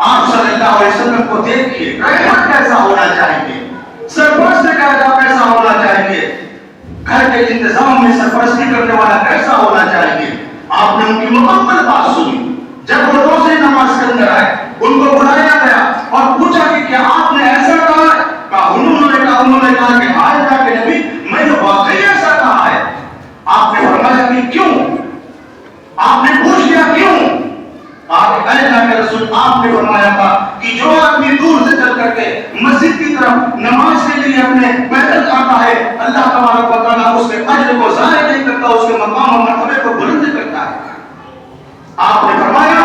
آپ صلی اللہ علیہ وسلم کو دیکھیے، رحمت کیسا ہونا چاہیے، سرپرست کیسا ہونا چاہیے، گھر کے انتظام میں سرپرستی کرنے والا کیسا ہونا چاہیے. آپ نے ان کی مکمل بات سنی. جب وہ روزے نماز کے اندر آئے، ان کو بلایا گیا اور پوچھا کہ کیا آپ نے ایسا کہا ہے؟ انہوں نے کہا کہ ہاں اللہ کے نبی، میں نے واقعی ایسا کہا ہے. آپ نے فرمایا کہ کیوں؟ آپ نے پوچھ لیا کیوں؟ اللہ کے رسول، آپ نے فرمایا تھا کہ جو آدمی دور سے چل کر کے مسجد کی طرف نماز کے لیے اپنے پیدل آتا ہے، اللہ تبارک و تعالیٰ اس کے اجر کو ضائع نہیں کرتا، اس کے مقام و مرتبے کو بلند کرتا ہے. آپ نے فرمایا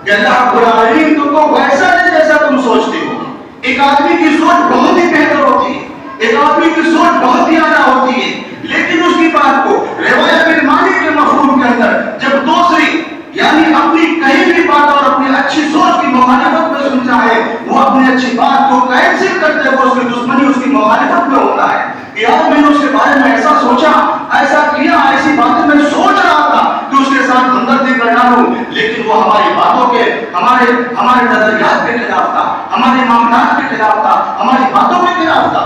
کہ اللہ رب العالمین تم کو ویسا نہیں جیسا تم سوچتے ہو. ایک آدمی کی سوچ بہت ہی بہتر ہوتی ہے، ایک آدمی کی سوچ بہت ہی اعلیٰ ہوتی ہے، لیکن اس کی بات کو روایت بن مالک کے مفہوم کے اندر جب دوسری یعنی اپنی کہیں بھی بات اور اپنی اچھی سوچ کی مخالفت میں سنتا ہے، وہ اپنی اچھی بات کو کینسل کرتے ہوئے اس کی دشمنی اس کی مخالفت میں ہوتا ہے. یار میں نے اس کے بارے میں ایسا سوچا، ایسا کیا، ایسی باتیں میں سوچ رہا تھا کہ اس کے ساتھ ہمدردی کر ڈالوں، لیکن وہ ہماری باتوں کے ہمارے نظریات کے خلاف تھا، ہمارے معاملات کے خلاف تھا، ہماری باتوں کے خلاف تھا.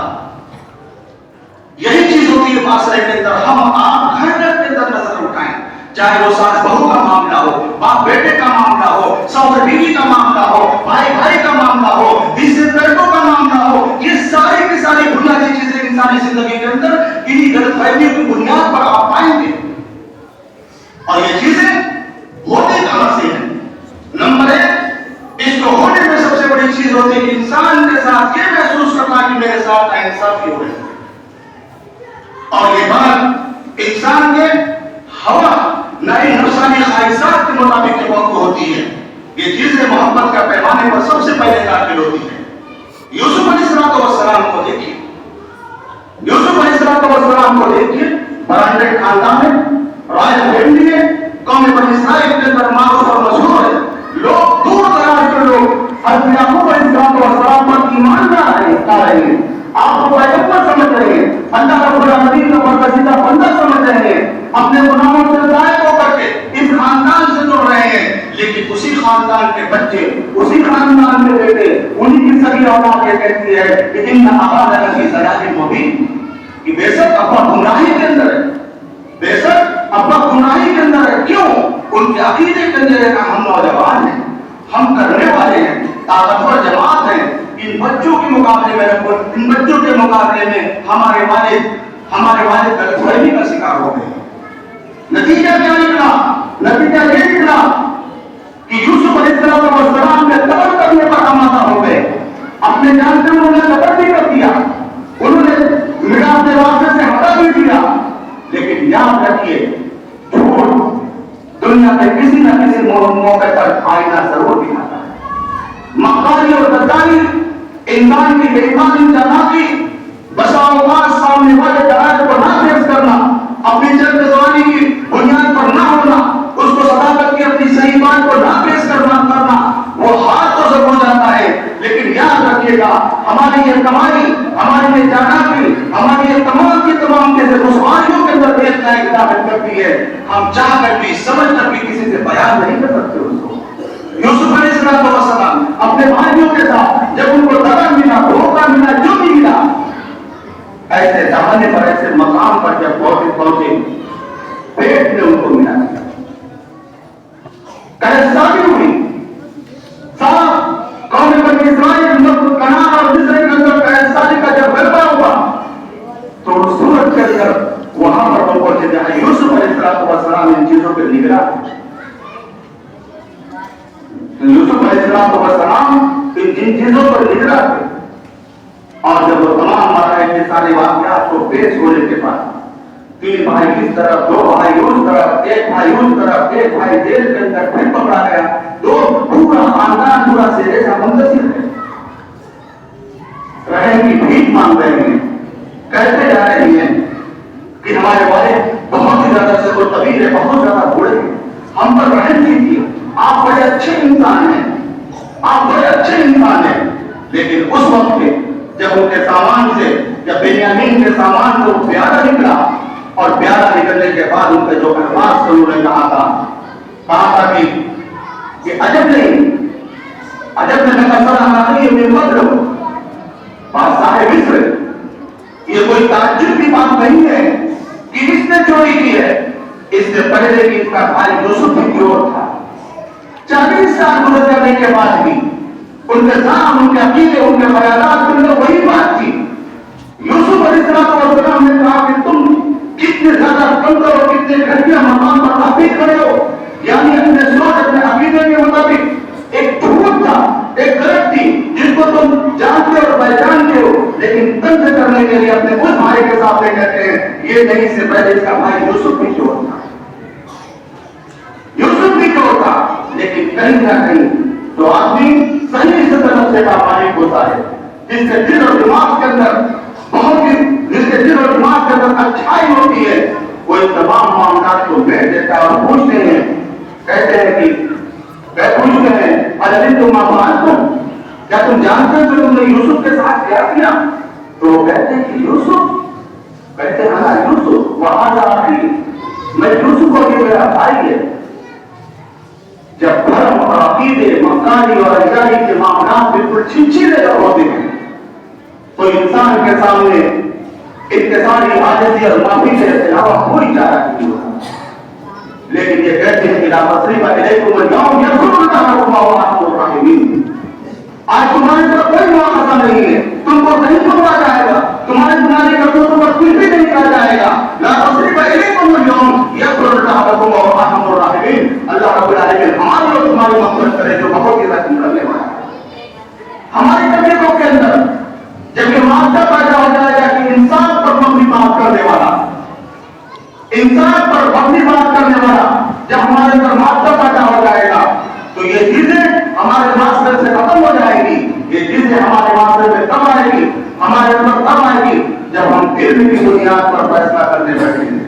یہی چیز ہوتی ہے معاشرے کے اندر. ہم آپ گھر کے اندر نظر اٹھائیں، چاہے وہ ساس بہو کا معاملہ ہو، باپ بیٹے کا معاملہ ہو، شوہر بیوی کا معاملہ ہو، بھائی بھائی کا معاملہ ہو، رشتے داروں کا معاملہ ہو، یہ ساری کی ساری بنیادی چیزیں انسانی زندگی کے اندر انہی غلط فہمیوں کی بنیاد پر آپ پائیں گے. اور یہ چیزیں ہونے کہاں سے ہیں؟ نمبر ایک، اس کو ہونے میں سب سے بڑی چیز ہوتی ہے انسان کے ساتھ یہ محسوس کرنا کہ میرے ساتھ ناانصافی ہو رہی ہے. اور یہ بات انسان کے ہوا نئی نفسانی خواہشات کے مطابق کے وقت ہوتی ہے. یہ چیزیں محبت کا پیمانے پر سب سے پہلے داخل ہوتی ہے. یوسف علیہ السلام کو دیکھیے، یوسف علیہ السلام کو دیکھیے، برانڈیڈ خاندان میں، رائل فیملی میں، قوم بنی اسرائیل کے اندر معروف اور مشہور ہے. لوگ دور دراز کے لوگ حضرت یعقوب علیہ السلام پر ایمان لا رہے ہیں، آپ کو پیغمبر سمجھ رہے ہیں، اللہ رب العالمین کا برگزیدہ بندہ سمجھ رہے ہیں، اپنے گناہوں سے ضائع ہو کر کے اس خاندان سے جڑ رہے ہیں. لیکن اسی خاندان کے بچے، اسی خاندان کے بیٹے، انہی کی سبھی اولاد یہ کہتی ہے کہ ان ابانا لفی ضلال مبین، کہ بے شک ابا گمراہی کے اندر ہے، بے شک ابا گمراہی کے اندر ہے. کیوں؟ ان کے عقیدے کے اندر ہے کہ ہم نوجوان ہیں، ہم کرنے والے ہیں، طاقتور جماعت ہیں. ان بچوں کے مقابلے میں ان بچوں کے مقابلے میں ہمارے والد غلط فہمی کا شکار ہو گئے. نتیجہ کیا نکلا؟ نتیجہ یہ نکلا کہ یوسف علیہ السلام نے قتل کرنے پر آمادہ ہو گئے. اپنے جان سے انہوں نے قتل بھی کر دیا، انہوں نے میراث کے واسطے سے ہٹا بھی دیا. لیکن یاد رکھیے، جھوٹ دنیا میں کسی نہ کسی موقع پر آئینہ ضرور دکھاتا ہے. مکاری اور غداری، انسان کی بے ایمانی، چالاکی، بسا اوقات سامنے والے دلائل کو نہ پیش کرنا، اپنی جلد زبانی کی بنیاد پر نہ ہونا، اس کو صداقت کی اپنی صحیح بات کو نہ پیش کرنا، وہ ہار تو ضرور ہو جاتا ہے. لیکن یاد رکھیے گا، ہماری یہ کمائی، ہماری یہ جاناکی، ہماری یہ تمام چیزیں رسوائیوں کے اندر دیکھنا ہے داخل کرتی ہے. ہم چاہ کر بھی، سمجھ کر بھی کسی سے بیان نہیں کر سکتے اس کو. یوسف علیہ السلام اپنے بھائیوں کے ساتھ جب ان کو دغا ملا، دھوکہ ملا، جو بھی ملا، ایسے زمانے پر، ایسے مقام پر جب پہنچے، پیٹ نے ان کو ملا دیا، قحط ہوئی. صاحب قوم بنی اسرائیل کنعان اور مصر کے اندر قحط کا جب غلبہ ہوا تو سورج کے اندر وہاں پر وہ پہنچے جہاں یوسف علیہ السلام ان چیزوں پہ نگراں. یوسف علیہ السلام ان چیزوں پر نگراں تھے. اور جب وہ تمام مراحل کے سارے واقعات کو پیش ہونے کے بعد، 3 بھائی اس طرف، 2 بھائی اس طرف، 1 بھائی اس طرف، 1 بھائی جیل کے اندر پھر پکڑا گیا، پورا خاندان پورا سرے سے منتشر ہے. رحم کی بھیک مانگ رہے ہیں، کہتے جا رہے ہیں کہ ہمارے والد بہت ہی زیادہ سے وہ طویل ہے، بہت زیادہ بوڑھے ہیں، ہم پر رحم کیجیے، آپ بڑے اچھے انسان ہیں، آپ بڑے اچھے انسان ہیں. لیکن اس وقت جب ان کے سامان سے، جب بنیامین کے سامان سے وہ پیارا نکلا، اور پیارا نکلنے کے بعد ان کے جو الفاظ انہوں نے کہا تھا کہ عجب نہیں عجب نے کہا سر یہ مصر بادشاہ مصر، یہ کوئی تعجب کی بات نہیں ہے کہ اس نے چوری کی ہے، اس سے پہلے کہ اس کا بھائی یوسف بھی چور تھا۔ 40 سال گزر جانے کے بعد بھی ان کے نام، ان کے عقیدے، ان کے خیالات ان میں وہی بات تھی۔ یوسف علیہ السلام نے کہا کہ تم کتنے زیادہ بندر اور کتنے گھٹیا مقام پر حاصل کھڑے ہو، یعنی اپنے سوچ، اپنے عقیدے کے مطابق ایک جھوٹ تھا، ایک غلط تھی جس کو تم جانتے اور پہچانتے ہو، لیکن تنگ کرنے کے لیے اپنے اس بھائی کے سامنے کہتے ہیں یہ نہیں، سے پہلے اس کا بھائی یوسف بھی چور تھا، یوسف بھی چور تھا۔ لیکن کہیں نہ کہیں جو آدمی صحیح صدر سے کا مالک ہوتا ہے، جس کے دل اور دماغ کے اندر جس کے دل اور دماغ کے اندر اچھائی ہوتی ہے، وہ ان تمام معاملات کو بیٹھ دیتا ہے اور پوچھتے ہیں، کہتے ہیں کہ پوچھتے ہیں ارے تم کیا تم جانتے ہو کہ تم نے یوسف کے ساتھ کیا کیا؟ تو وہ کہتے ہیں کہ یوسف، کہتے ہیں ہاں یوسف وہاں جا رہی، میں یوسف کو یہ میرا بھائی ہے۔ جب دھرم اور عقیدے، مکانی اور اجائی کے معاملات بالکل چھچھیلے ہوتے ہیں تو انسان کے سامنے انتصاری عاجزی اور معافی کے علاوہ کوئی چارہ نہیں ہوتا۔ لیکن یہ کہتے ہیں کہ لا مصرف علیکم اليوم یغفر اللہ لکم وارحم الراحمین، آج تمہارے پر کوئی مواخذہ نہیں ہے، تم کو نہیں پکڑا جائے گا، تمہارے تمہاری قدموں پر کچھ بھی نہیں کہا جائے گا۔ لا مصرف علیکم اليوم یغفر اللہ لکم وارحم الراحمین، اللہ رب العالمین ہماری اور تمہاری مغفرت کرے جو بہت ہی رحم کرنے والا ہے۔ ہماری طبیعتوں کے اندر جب یہ معاملہ پیدا ہو جائے گا کہ انسان پر مبنی بات کرنے والا، انسان پر مبنی بات کرنے والا جب ہمارے اندر معاملہ پیدا ہو جائے گا تو یہ چیزیں ہمارے معاشرے سے ختم ہو جائے گی، یہ چیزیں ہمارے معاشرے میں کب آئے گی، ہمارے اندر کب آئے گی؟ جب ہم علم کی بنیاد پر فیصلہ کرنے بیٹھیں گے،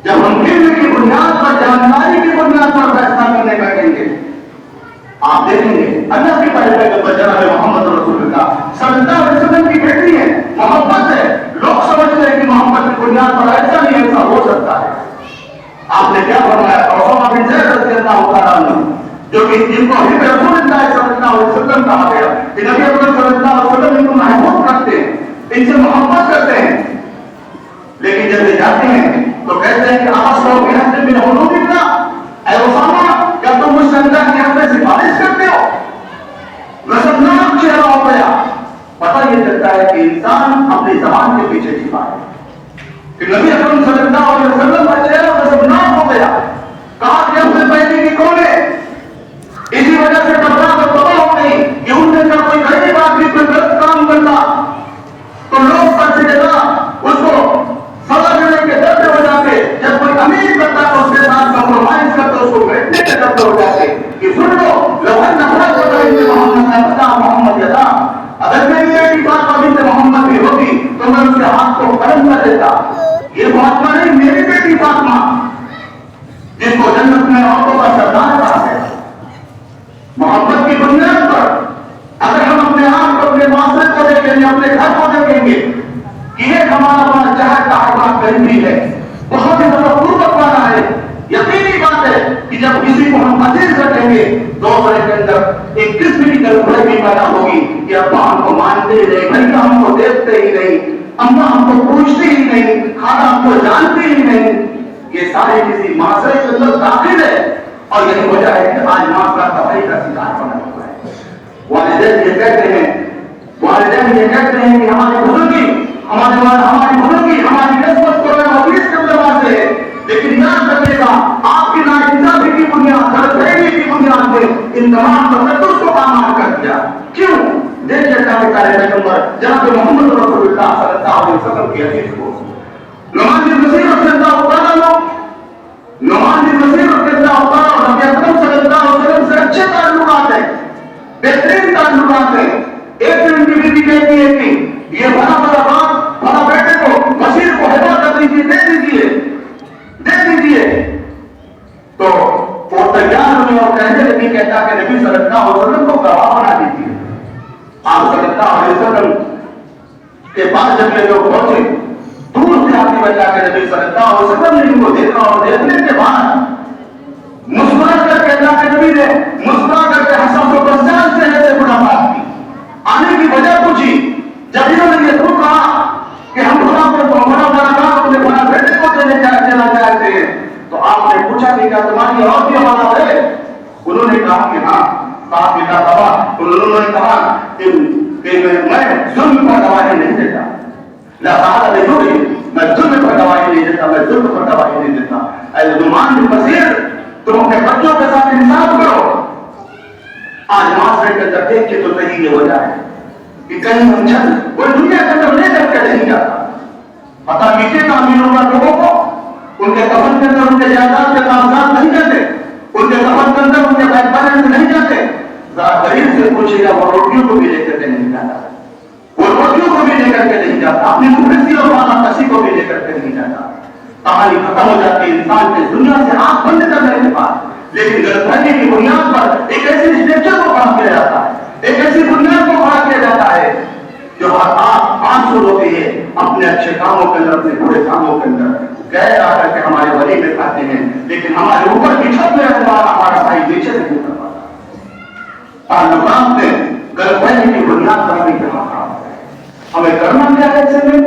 جب ہم علم کی بنیاد پر، جانکاری کی بنیاد پر فیصلہ کرنے بیٹھیں گے۔ آپ دیکھیں گے اللہ کے پیغمبر جناب محمد رسول اللہ صلی اللہ علیہ وسلم کی بیٹی ہے، محبت ہے، لوگ سمجھتے ہیں کہ محبت کی بنیاد پر ایسا نہیں ایسا ہو سکتا ہے۔ آپ نے کیا فرمایا؟ اسامہ بن زید رضی اللہ تعالیٰ عنہ، جو کہ جن کو حب رسول اللہ صلی اللہ علیہ وسلم کہا گیا کہ نبی اکرم صلی اللہ علیہ وسلم ان کو محبوب رکھتے ہیں، ان سے محبت کرتے ہیں، لیکن جب یہ جاتے ہیں تو کہتے ہیں کہ آس لوگ حد من حدود اللہ، اے اسامہ کیا تم مجھ سے اللہ کی حد میں سفارش کرتے ہو؟ رسمناک چہرہ ہو گیا، پتہ یہ چلتا ہے کہ انسان اپنی زبان کے پیچھے چھپا ہے کہ نبی اکرم صلی اللہ علیہ وسلم کا چہرہ رسمناک ہو گیا، کہا کہ ہم سے پہلے کی کون ہے؟ اسی وجہ سے گھبرا کر تباہ ہو گئی کہ ان میں کوئی غریب آدمی کوئی غلط کام کرتا تو لوگ سب سے زیادہ اس کو سزا دینے کے ڈر سے ہو جاتے، جب کوئی امیر کرتا تو اس کے ساتھ کمپرومائز کرتا، اس کو بیٹھنے کے ڈر سے ہو جاتے کہ سن لو لوہن نفرت ہوتا ہے کہ محمد نفتا محمد یدا، اگر میری بیٹی بات ابھی سے محمد بھی ہوتی تو میں اس کے ہاتھ کو قلم کر دیتا۔ یہ فاطمہ نہیں، میری بیٹی فاطمہ جس کو جنت میں عورتوں کا سردار کہا ہے۔ محبت کی بنیاد پر اگر ہم اپنے آپ کو، اپنے معاشرے کو دیکھیں گے، اپنے گھر کو دیکھیں گے کہ ایک ہمارا بڑا جہاد کا احباب قریبی ہے، بہت ہی زیادہ قربت والا ہے، یقینی بات ہے کہ جب کسی کو ہم عزیز رکھیں گے تو کے اندر ایک قسم کی غلط بھی پیدا ہوگی کہ ابا ہم کو مانتے ہی نہیں، بھائی ہم کو دیکھتے ہی نہیں، اماں ہم کو پوچھتے ہی نہیں، کھانا ہم کو جانتے ہی نہیں۔ یہ سارے کسی معاشرے کے اندر داخل ہے اور یہی وجہ ہے کہ آج معاشرہ تباہی کا شکار بنا ہوا ہے۔ والدین یہ کہتے ہیں کہ ہماری بزرگی ہماری نسبت قرآن حدیث کے اندر سے ہے، لیکن یاد رکھیے گا آپ کی ناانصافی کی بنیاد، غلطفہمی کی بنیاد پہ ان تمام تقدس کو پامال کر دیا۔ کیوں؟ دیکھیے اللہ کے پیارے پیغمبر جناب محمد رسول اللہ صلی اللہ علیہ وسلم کی حدیث کو، نعمان بن بشیر رضی اللہ تعالیٰ عنہ، نعمان بن بشیر رضی اللہ تعالیٰ عنہ نبی اکرم صلی اللہ علیہ وسلم سے اچھے تعلقات ہیں، بہترین تعلقات ہیں۔ ایک دن ان کی بیوی کہتی ہے کہ یہ بڑا بڑا باپ بڑا بیٹے کو بشیر کو ہدا کر دیجیے، دے دیجیے، تو وہ تیار ہوئے اور کہنے لگی کہتا کہ نبی صلی اللہ علیہ وسلم کو گواہ بنا دیجیے۔ آپ صلی اللہ علیہ وسلم کے پاس جب یہ لوگ پہنچے، دور سے آنے بجا کے نبی صلی اللہ علیہ وسلم نے ان کو دیکھا اور دیکھنے کے بعد مسکرا کر کے اللہ کے نبی نے مسکرا کر کے ہنسا صاحب کا گواہ انہوں نے کہا کہ میں ظلم پر گواہی نہیں دیتا، میں ظلم پر گواہی نہیں دیتا، میں ظلم پر گواہی نہیں دیتا۔ اے ظلمان البصیر، تم اپنے بچوں کے ساتھ انصاف کرو۔ آج معاشرے کے اندر دیکھ کے تو کہیں یہ ہو جائے کہ کہیں ہم چل کوئی دنیا کے اندر لے کر کے نہیں جاتا، پتا کیجیے گا امیر ہوگا لوگوں کو ان کے کفن کے اندر ان کے جائیداد کے کاغذات نہیں جاتے، ان کے کفن کے اندر ان کے بینک بیلنس نہیں جاتے۔ غریب سے پوچھے گا وہ روٹیوں کو بھی لے کر کے نہیں جاتا، وہ روٹیوں کو بھی لے کر کے نہیں جاتا، اپنی مفلسی اور مانا کسی کو بھی لے کر کے نہیں جاتا۔ کہانی ختم ہو جاتی ہے انسان کے دنیا سے آنکھ بند کرنے کے بعد، لیکن غلط فہمی کی بنیاد پر ایک ایسی اسٹرکچر کو کھڑا کیا جاتا ہے، ایک ایسی بنیاد کو کھڑا کیا جاتا ہے جو ہر آنکھ ہوتی ہے اپنے اچھے کاموں کے اندر، اپنے برے کاموں کے اندر گئے آ کر کے ہمارے ولی میں کھاتے ہیں، لیکن ہمارے اوپر کی چھت میں رہنے والا ہمارا بھائی نیچے نہیں کر پاتا۔ تعلقات میں غلط فہمی کی بنیاد پر ہمیں کہاں ہمیں کرنا کیا ہے؟ ایسے میں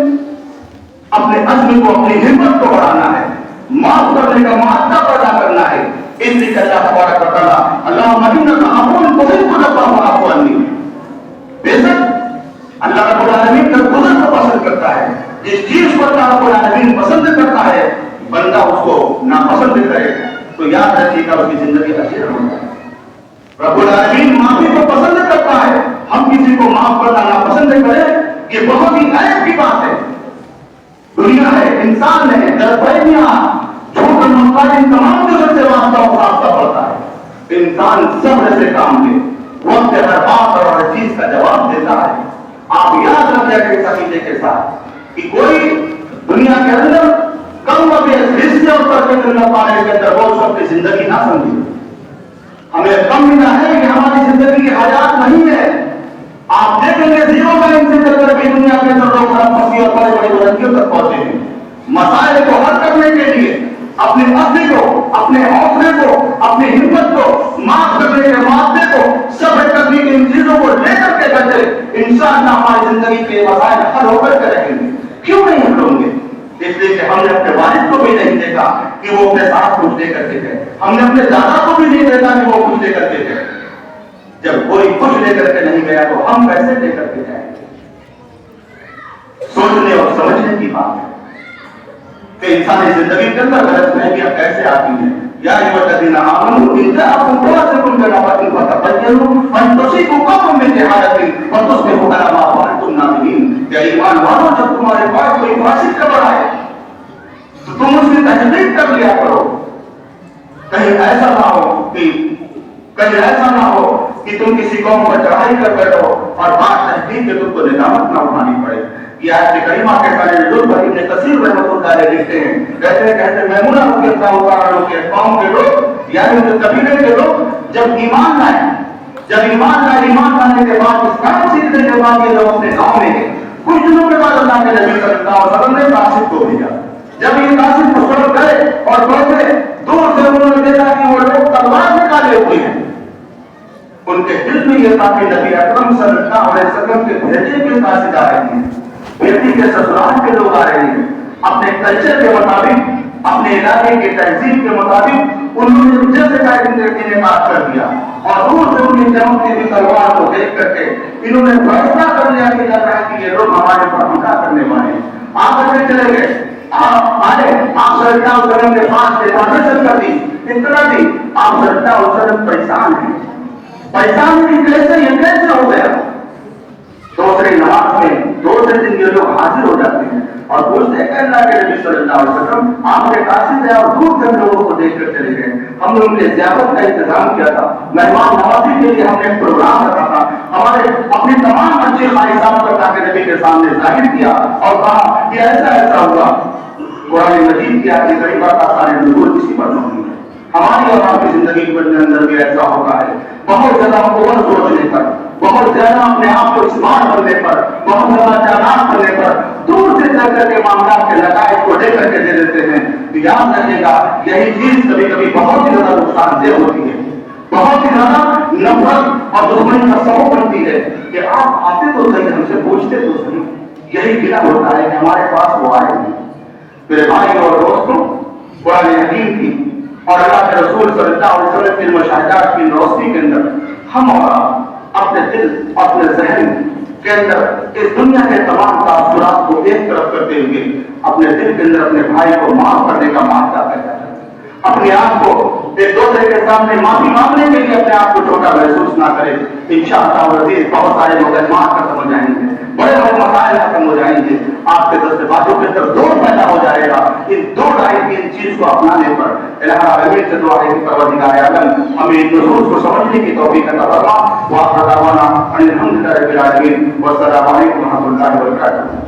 اپنے عزم کو، اپنی ہمت کو بڑھانا ہے، معاف کرنے کا معاہدہ پیدا کرنا ہے۔ اس لیے اللہ تبارک و تعالیٰ اللہم انک عفو تحب العفو فاعف عنی، بے شک اللہ رب العالمین کا گزر کو پسند کرتا ہے۔ جس چیز کو اللہ رب العالمین پسند کرتا ہے بندہ اس کو ناپسند کرے تو یاد رکھیے گا اس کی زندگی اچھی ہو جائے۔ رب العالمین معافی کو پسند کرتا ہے، ہم کسی کو معاف کرنا ناپسند کریں یہ بہت ہی عیب کی بات ہے۔ دنیا ہے، انسان ہے، غلط فہمیاں، جھوٹ اور مکاری تمام چیزوں سے واسطہ پڑتا ہے۔ انسان صبر سے کام لے، وقت ہر بات اور ہر چیز کا جواب دیتا ہے۔ آپ یاد رکھیں کہ اس عقیدے کے ساتھ کہ کوئی دنیا کے اندر کم و بیش حصے اور ترقی کرنا پانے کے اندر وہ اپنی زندگی نہ سمجھے۔ ہمیں کم ملا ہے کہ ہماری زندگی کے حالات نہیں ہے۔ آپ دیکھیں گے زیرو بیلنس سے چل کر بھی دنیا کے اندر لوگ ہر پھنسی اور بڑے بڑے بلندیوں تک پہنچے ہیں۔ مسائل کو حل کرنے کے لیے اپنے عزم کو، اپنے حوصلے کو، اپنی ہمت کو، معاف کرنے کے معاہدے کو، صبر کرنے کی ان چیزوں کو لے کر کے چلے، انشاءاللہ ہماری زندگی کے مسائل حل ہو کر کے رہیں گے۔ کیوں نہیں حل ہوں گے؟ اس لیے کہ ہم نے اپنے والد کو بھی نہیں دیکھا کہ وہ اپنے ساتھ کچھ دے کر کے گئے، ہم نے اپنے دادا کو بھی نہیں دیکھا کہ وہ کچھ دے کر کے گئے۔ جب کوئی کچھ لے کر کے نہیں گیا تو ہم کیسے لے کر کے جائیں گے؟ سوچنے اور سمجھنے کی بات ہے کہ انسانی زندگی کے اندر غلط فہمیاں کیسے آتی ہیں۔ یا ایھا الذین آمنوا ان جاءکم فاسق بنبأ فتبینوا ان تصیبوا قوما بجہالۃ فتصبحوا علی ما فعلتم نادمین۔ یا ایمان والو، جب تمہارے پاس کوئی فاسق خبر آئے تو تم اس کی تصدیق کر لیا کرو۔ کہیں ایسا نہ ہو کہ تم کسی قوم پر چڑھائی کر بیٹھو اور بات تحقیق کے تم کو ندامت نہ اٹھانی پڑے۔ یہ آیت کریمہ کے سارے نزول پر ابن کثیر رحمۃ اللہ علیہ لکھتے ہیں، کہتے میمونہ رضی اللہ تعالیٰ عنہ کے قوم کے لوگ یعنی ان کے قبیلے کے لوگ جب ایمان لانے کے بعد اسلام سیکھنے کے بعد یہ لوگ اپنے گاؤں میں گئے۔ کچھ دنوں کے بعد اللہ کے نبی صلی اللہ علیہ وسلم نے قاصد کو بھیجا۔ جب یہ قاصد مسلم گئے اور پہنچے، دور سے انہوں نے دیکھا کہ وہ لوگ تلوار نکالے ہوئے ہیں۔ ان کے دل میں یہ تھا کہ نبی اکرم صلی اللہ علیہ وسلم کے بھیجے کے قاصد آ رہے ہیں، بیٹی کے سسرال کے لوگ آ رہے ہیں۔ اپنے کلچر کے مطابق، اپنے علاقے کے تہذیب کے مطابق انہوں نے جیسے کا انعقاد کر دیا اور دور سے ان کی چمکتی ہوئی تلوار کو دیکھ کر کے انہوں نے فیصلہ کر لیا کہ جب کہ یہ لوگ ہمارے پر حملہ کرنے والے ہیں۔ آپ کر کے چلے گئے، آپ صلی اللہ علیہ وسلم کے پاس سے پرمیشن کر دی، اطلاع دی۔ آپ صلی اللہ علیہ وسلم پریشان ہیں، پریشان کی کیسے ہو گیا؟ دوسری نماز میں دوسرے دن یہ لوگ حاضر ہو جاتے ہیں اور پوچھتے ہیں کہ اللہ کے نبی صلی اللہ علیہ وسلم آپ کے قاصد ہیں اور دور سے لوگوں کو دیکھ کر چلے گئے۔ ہم نے ان کے ضیافت کا انتظام کیا تھا، مہمان نوازی کے لیے ہم نے ایک پروگرام رکھا تھا، ہمارے اپنی تمام اچھی خواہشات کو اللہ کے نبی کے سامنے ظاہر کیا اور کہا کہ ایسا ہوا۔ قرآن مجید کی آیت کریمہ کا سارے نزول کسی پر نہیں ہے۔ ہماری اور آپ کی زندگی کے اندر بھی ایسا ہوتا ہے، بہت زیادہ اوور سوچنے پر، بہت زیادہ اپنے آپ کو اسمارٹ بننے پر، بہت زیادہ چالاک بننے پر دور سے چل کر کے معاملات کے نتائج کو لے کر کے دے دیتے ہیں۔ یاد رکھے گا یہی چیز کبھی کبھی بہت ہی زیادہ نقصان دہ ہوتی ہے، بہت ہی زیادہ نفرت اور دشمنی کا سبب بنتی ہے کہ آپ آتے تو صحیح، ہم سے پوچھتے تو صحیح۔ یہی گلا ہوتا ہے کہ ہمارے پاس وہ آئے نہیں۔ میرے بھائی اور دوستوں، قرآن حکیم کی اور اللہ کے رسول صلی اللہ علیہ وسلم کی مشاہدات کی روشنی کے اندر ہم اور آپ اپنے دل اپنے ذہن کے اندر اس دنیا کے تمام تاثرات کو ایک طرف کرتے ہوئے اپنے دل کے اندر اپنے بھائی کو معاف کرنے کا معاہدہ پیدا کریں. اپنے آپ کو ایک دوسرے کے سامنے معافی مانگنے کے لیے اپنے آپ کو چھوٹا محسوس نہ کرے. انشاءاللہ بہت سارے مقدمات ختم ہو جائیں گے, بڑے بڑے مسائل ختم ہو جائیں گے, آپ کے دست باتوں کے اندر زور پیدا ہو جائے گا. ان دو ڈھائی تین چیز کو اپنانے پر الہ العالمین سے دعا ہے کہ پروردگار عالم ہمیں ان نصوص کو سمجھنے کی توفیق عطا فرما. وآخر دعوانا ان الحمد للہ رب العالمین والسلام علیکم ورحمۃ اللہ وبرکاتہ.